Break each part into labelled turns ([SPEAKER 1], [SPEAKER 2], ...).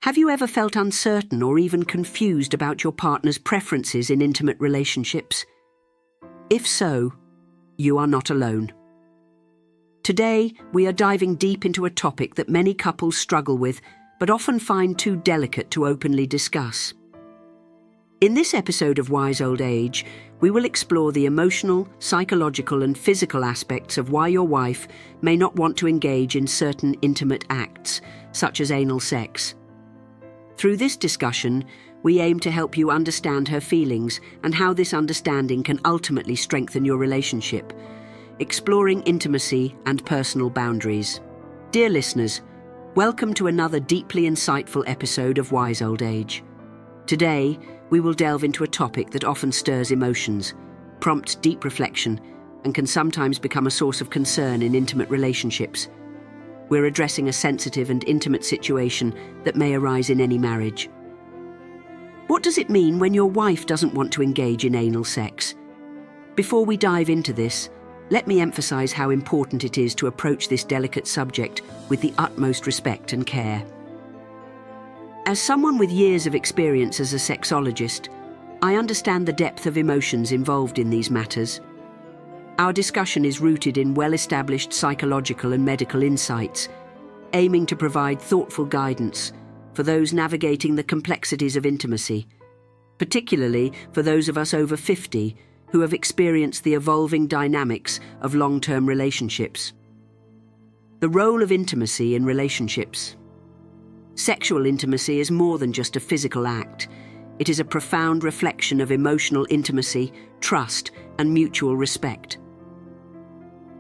[SPEAKER 1] Have you ever felt uncertain or even confused about your partner's preferences in intimate relationships? If so, you are not alone. Today, we are diving deep into a topic that many couples struggle with, but often find too delicate to openly discuss. In this episode of Wise Old Age, we will explore the emotional, psychological, and physical aspects of why your wife may not want to engage in certain intimate acts, such as anal sex. Through this discussion, we aim to help you understand her feelings and how this understanding can ultimately strengthen your relationship, exploring intimacy and personal boundaries. Dear listeners, welcome to another deeply insightful episode of Wise Old Age. Today, we will delve into a topic that often stirs emotions, prompts deep reflection, and can sometimes become a source of concern in intimate relationships. We're addressing a sensitive and intimate situation that may arise in any marriage. What does it mean when your wife doesn't want to engage in anal sex? Before we dive into this, let me emphasize how important it is to approach this delicate subject with the utmost respect and care. As someone with years of experience as a sexologist, I understand the depth of emotions involved in these matters. Our discussion is rooted in well-established psychological and medical insights, aiming to provide thoughtful guidance for those navigating the complexities of intimacy, particularly for those of us over 50 who have experienced the evolving dynamics of long-term relationships. The role of intimacy in relationships. Sexual intimacy is more than just a physical act. It is a profound reflection of emotional intimacy, trust, and mutual respect.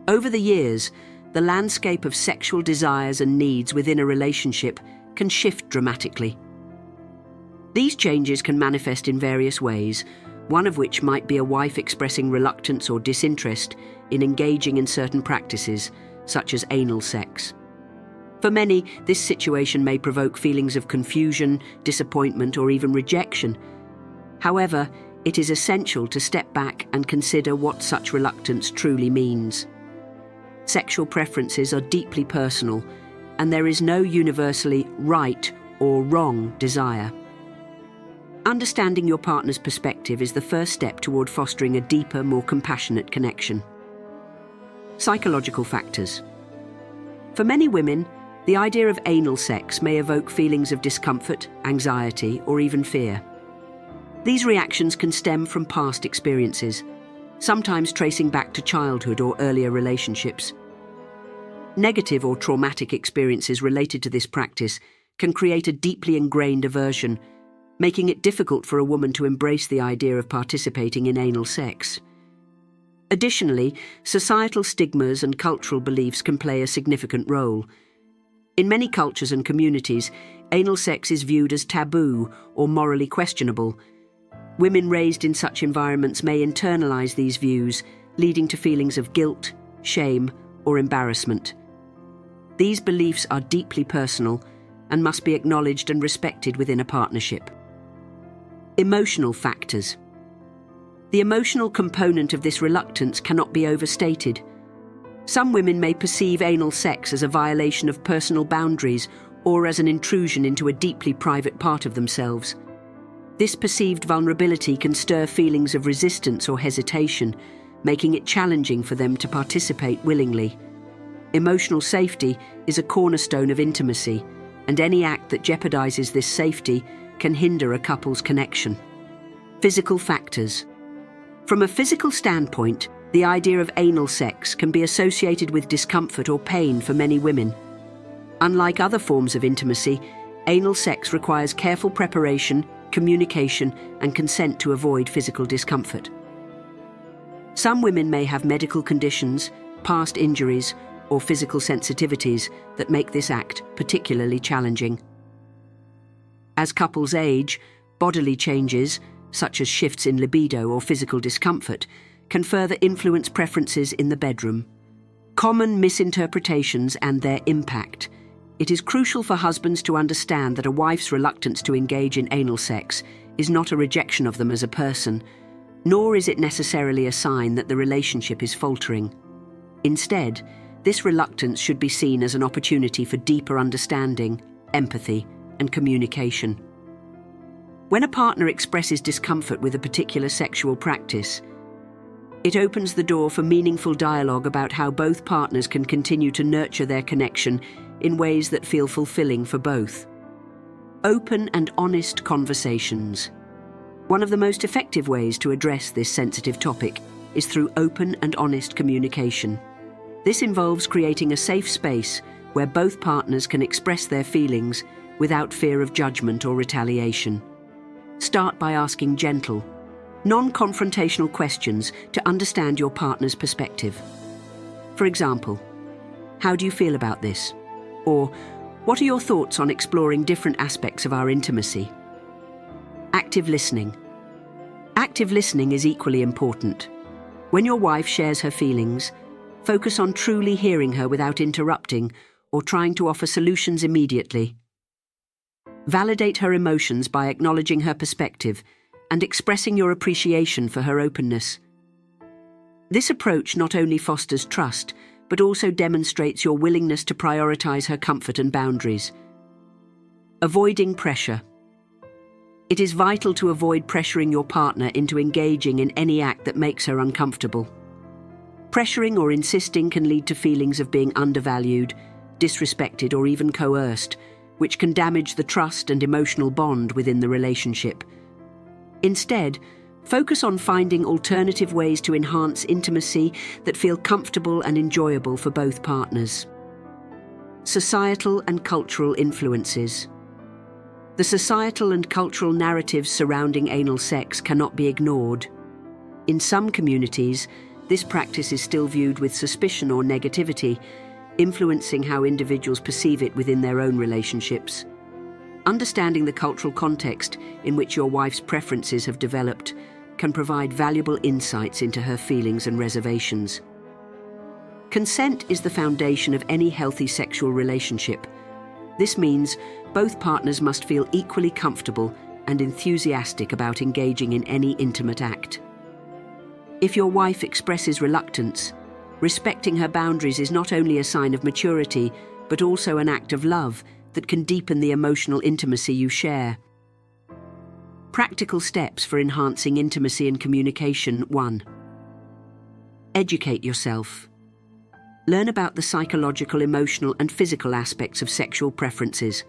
[SPEAKER 1] Over the years, the landscape of sexual desires and needs within a relationship can shift dramatically. These changes can manifest in various ways, one of which might be a wife expressing reluctance or disinterest in engaging in certain practices, such as anal sex. For many, this situation may provoke feelings of confusion, disappointment, or even rejection. However, it is essential to step back and consider what such reluctance truly means. Sexual preferences are deeply personal, and there is no universally right or wrong desire. Understanding your partner's perspective is the first step toward fostering a deeper, more compassionate connection. Psychological factors. For many women, the idea of anal sex may evoke feelings of discomfort, anxiety, or even fear. These reactions can stem from past experiences, sometimes tracing back to childhood or earlier relationships. Negative or traumatic experiences related to this practice can create a deeply ingrained aversion, making it difficult for a woman to embrace the idea of participating in anal sex. Additionally, societal stigmas and cultural beliefs can play a significant role. In many cultures and communities, anal sex is viewed as taboo or morally questionable. Women raised in such environments may internalize these views, leading to feelings of guilt, shame, or embarrassment. These beliefs are deeply personal and must be acknowledged and respected within a partnership. Emotional factors. The emotional component of this reluctance cannot be overstated. Some women may perceive anal sex as a violation of personal boundaries or as an intrusion into a deeply private part of themselves. This perceived vulnerability can stir feelings of resistance or hesitation, making it challenging for them to participate willingly. Emotional safety is a cornerstone of intimacy, and any act that jeopardizes this safety can hinder a couple's connection. Physical factors. From a physical standpoint, the idea of anal sex can be associated with discomfort or pain for many women. Unlike other forms of intimacy, anal sex requires careful preparation, communication, and consent to avoid physical discomfort. Some women may have medical conditions, past injuries, or physical sensitivities that make this act particularly challenging. As couples age, bodily changes, such as shifts in libido or physical discomfort, can further influence preferences in the bedroom. Common misinterpretations and their impact. It is crucial for husbands to understand that a wife's reluctance to engage in anal sex is not a rejection of them as a person, nor is it necessarily a sign that the relationship is faltering. Instead, this reluctance should be seen as an opportunity for deeper understanding, empathy, and communication. When a partner expresses discomfort with a particular sexual practice, it opens the door for meaningful dialogue about how both partners can continue to nurture their connection in ways that feel fulfilling for both. Open and honest conversations. One of the most effective ways to address this sensitive topic is through open and honest communication. This involves creating a safe space where both partners can express their feelings without fear of judgment or retaliation. Start by asking gentle, non-confrontational questions to understand your partner's perspective. For example, how do you feel about this? Or, what are your thoughts on exploring different aspects of our intimacy? Active listening. Active listening is equally important. When your wife shares her feelings, focus on truly hearing her without interrupting or trying to offer solutions immediately. Validate her emotions by acknowledging her perspective and expressing your appreciation for her openness. This approach not only fosters trust, but also demonstrates your willingness to prioritize her comfort and boundaries. Avoiding pressure. It is vital to avoid pressuring your partner into engaging in any act that makes her uncomfortable. Pressuring or insisting can lead to feelings of being undervalued, disrespected, or even coerced, which can damage the trust and emotional bond within the relationship. Instead, focus on finding alternative ways to enhance intimacy that feel comfortable and enjoyable for both partners. Societal and cultural influences. The societal and cultural narratives surrounding anal sex cannot be ignored. In some communities, this practice is still viewed with suspicion or negativity, influencing how individuals perceive it within their own relationships. Understanding the cultural context in which your wife's preferences have developed can provide valuable insights into her feelings and reservations. Consent is the foundation of any healthy sexual relationship. This means both partners must feel equally comfortable and enthusiastic about engaging in any intimate act. If your wife expresses reluctance, respecting her boundaries is not only a sign of maturity, but also an act of love that can deepen the emotional intimacy you share. Practical steps for enhancing intimacy and communication. 1. Educate yourself. Learn about the psychological, emotional, and physical aspects of sexual preferences.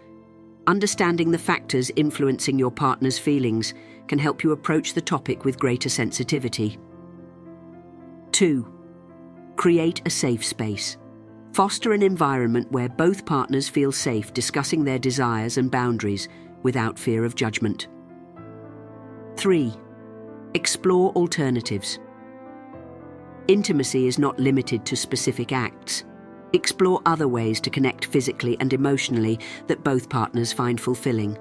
[SPEAKER 1] Understanding the factors influencing your partner's feelings can help you approach the topic with greater sensitivity. 2. Create a safe space. Foster an environment where both partners feel safe discussing their desires and boundaries without fear of judgment. 3. Explore alternatives. Intimacy is not limited to specific acts. Explore other ways to connect physically and emotionally that both partners find fulfilling.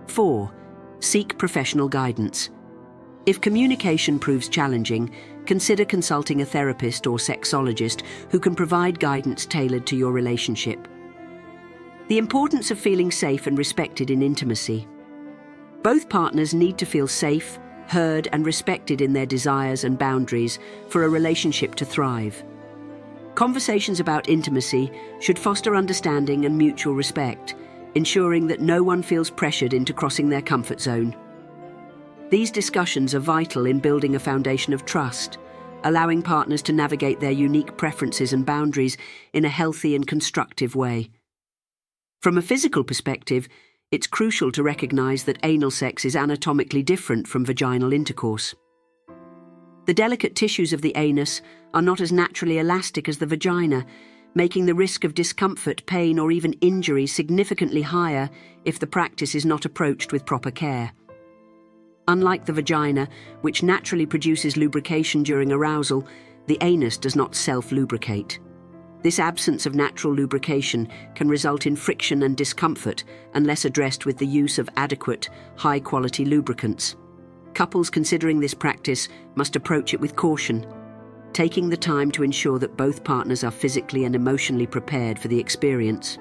[SPEAKER 1] 4. Seek professional guidance. If communication proves challenging, consider consulting a therapist or sexologist who can provide guidance tailored to your relationship. The importance of feeling safe and respected in intimacy. Both partners need to feel safe, heard, and respected in their desires and boundaries for a relationship to thrive. Conversations about intimacy should foster understanding and mutual respect, ensuring that no one feels pressured into crossing their comfort zone. These discussions are vital in building a foundation of trust, allowing partners to navigate their unique preferences and boundaries in a healthy and constructive way. From a physical perspective, it's crucial to recognize that anal sex is anatomically different from vaginal intercourse. The delicate tissues of the anus are not as naturally elastic as the vagina, making the risk of discomfort, pain, or even injury significantly higher if the practice is not approached with proper care. Unlike the vagina, which naturally produces lubrication during arousal, the anus does not self-lubricate. This absence of natural lubrication can result in friction and discomfort unless addressed with the use of adequate, high-quality lubricants. Couples considering this practice must approach it with caution, taking the time to ensure that both partners are physically and emotionally prepared for the experience.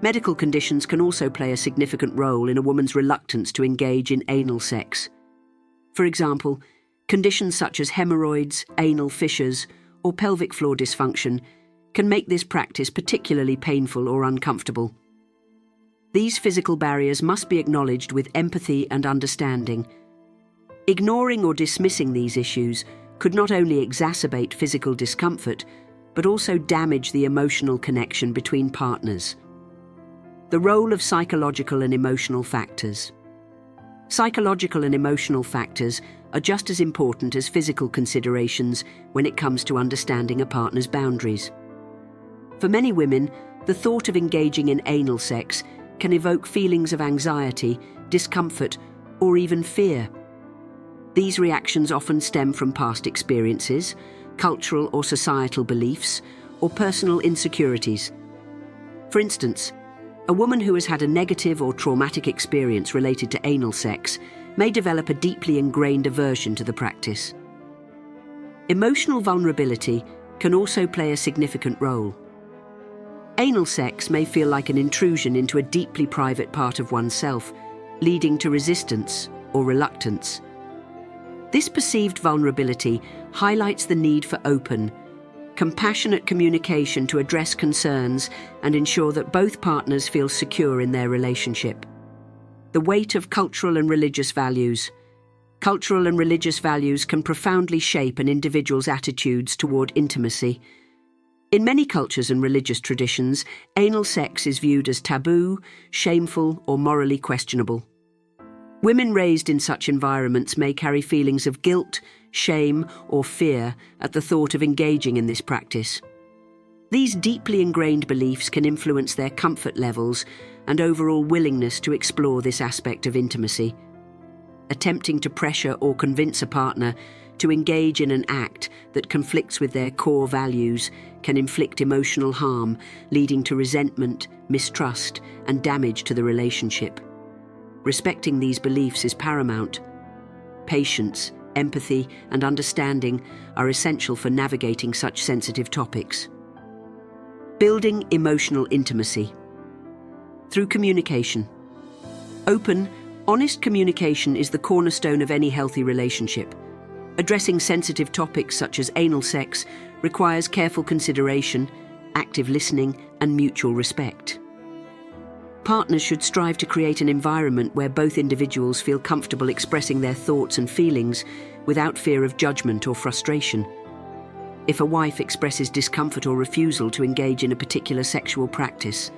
[SPEAKER 1] Medical conditions can also play a significant role in a woman's reluctance to engage in anal sex. For example, conditions such as hemorrhoids, anal fissures, or pelvic floor dysfunction can make this practice particularly painful or uncomfortable. These physical barriers must be acknowledged with empathy and understanding. Ignoring or dismissing these issues could not only exacerbate physical discomfort, but also damage the emotional connection between partners. The role of psychological and emotional factors. Psychological and emotional factors are just as important as physical considerations when it comes to understanding a partner's boundaries. For many women, the thought of engaging in anal sex can evoke feelings of anxiety, discomfort, or even fear. These reactions often stem from past experiences, cultural or societal beliefs, or personal insecurities. For instance, a woman who has had a negative or traumatic experience related to anal sex may develop a deeply ingrained aversion to the practice. Emotional vulnerability can also play a significant role. Anal sex may feel like an intrusion into a deeply private part of oneself, leading to resistance or reluctance. This perceived vulnerability highlights the need for open, compassionate communication to address concerns and ensure that both partners feel secure in their relationship. The weight of cultural and religious values. Cultural and religious values can profoundly shape an individual's attitudes toward intimacy. In many cultures and religious traditions, anal sex is viewed as taboo, shameful, or morally questionable. Women raised in such environments may carry feelings of guilt, shame, or fear at the thought of engaging in this practice. These deeply ingrained beliefs can influence their comfort levels and overall willingness to explore this aspect of intimacy. Attempting to pressure or convince a partner to engage in an act that conflicts with their core values can inflict emotional harm, leading to resentment, mistrust, and damage to the relationship. Respecting these beliefs is paramount. Patience, empathy, and understanding are essential for navigating such sensitive topics. Building emotional intimacy. Through communication. Open, honest communication is the cornerstone of any healthy relationship. Addressing sensitive topics such as anal sex requires careful consideration, active listening, and mutual respect. Partners should strive to create an environment where both individuals feel comfortable expressing their thoughts and feelings without fear of judgment or frustration. If a wife expresses discomfort or refusal to engage in a particular sexual practice,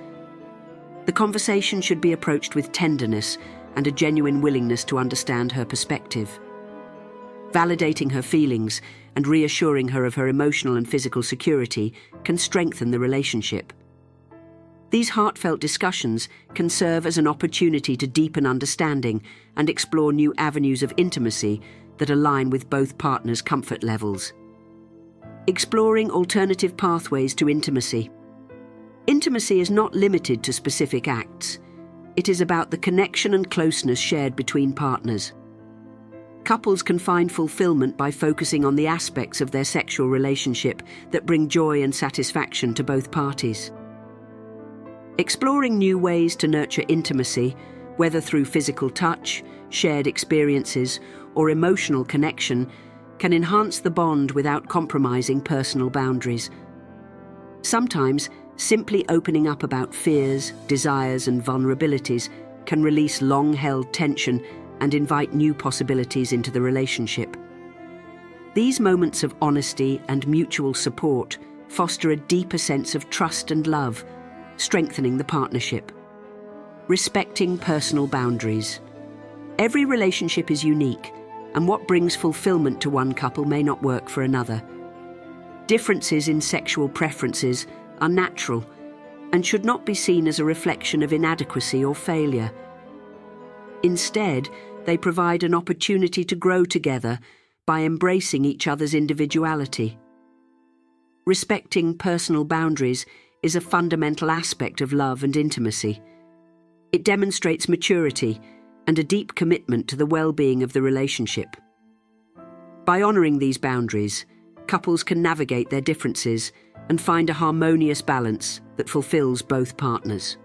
[SPEAKER 1] the conversation should be approached with tenderness and a genuine willingness to understand her perspective. Validating her feelings and reassuring her of her emotional and physical security can strengthen the relationship. These heartfelt discussions can serve as an opportunity to deepen understanding and explore new avenues of intimacy that align with both partners' comfort levels. Exploring alternative pathways to intimacy. Intimacy is not limited to specific acts. It is about the connection and closeness shared between partners. Couples can find fulfillment by focusing on the aspects of their sexual relationship that bring joy and satisfaction to both parties. Exploring new ways to nurture intimacy, whether through physical touch, shared experiences, or emotional connection, can enhance the bond without compromising personal boundaries. Sometimes, simply opening up about fears, desires, and vulnerabilities can release long-held tension and invite new possibilities into the relationship. These moments of honesty and mutual support foster a deeper sense of trust and love, strengthening the partnership. Respecting personal boundaries. Every relationship is unique, and what brings fulfillment to one couple may not work for another. Differences in sexual preferences are natural and should not be seen as a reflection of inadequacy or failure. Instead, they provide an opportunity to grow together by embracing each other's individuality. Respecting personal boundaries is a fundamental aspect of love and intimacy. It demonstrates maturity and a deep commitment to the well-being of the relationship. By honoring these boundaries, couples can navigate their differences and find a harmonious balance that fulfills both partners.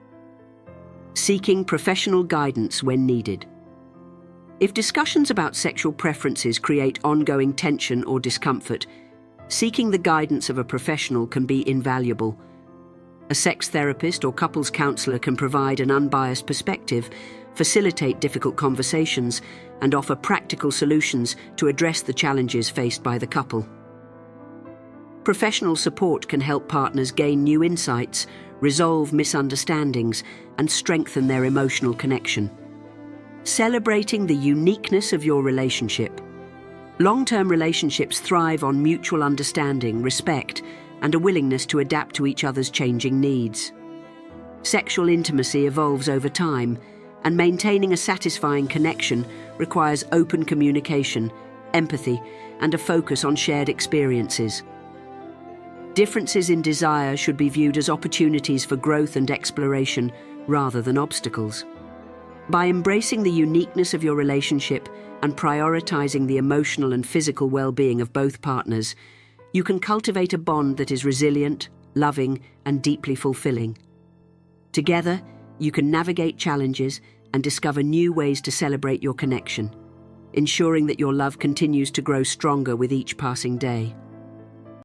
[SPEAKER 1] Seeking professional guidance when needed. If discussions about sexual preferences create ongoing tension or discomfort, seeking the guidance of a professional can be invaluable. A sex therapist or couples counselor can provide an unbiased perspective, facilitate difficult conversations, and offer practical solutions to address the challenges faced by the couple. Professional support can help partners gain new insights, resolve misunderstandings, and strengthen their emotional connection. Celebrating the uniqueness of your relationship. Long-term relationships thrive on mutual understanding, respect, and a willingness to adapt to each other's changing needs. Sexual intimacy evolves over time, and maintaining a satisfying connection requires open communication, empathy, and a focus on shared experiences. Differences in desire should be viewed as opportunities for growth and exploration rather than obstacles. By embracing the uniqueness of your relationship and prioritizing the emotional and physical well-being of both partners, you can cultivate a bond that is resilient, loving, and deeply fulfilling. Together, you can navigate challenges and discover new ways to celebrate your connection, ensuring that your love continues to grow stronger with each passing day.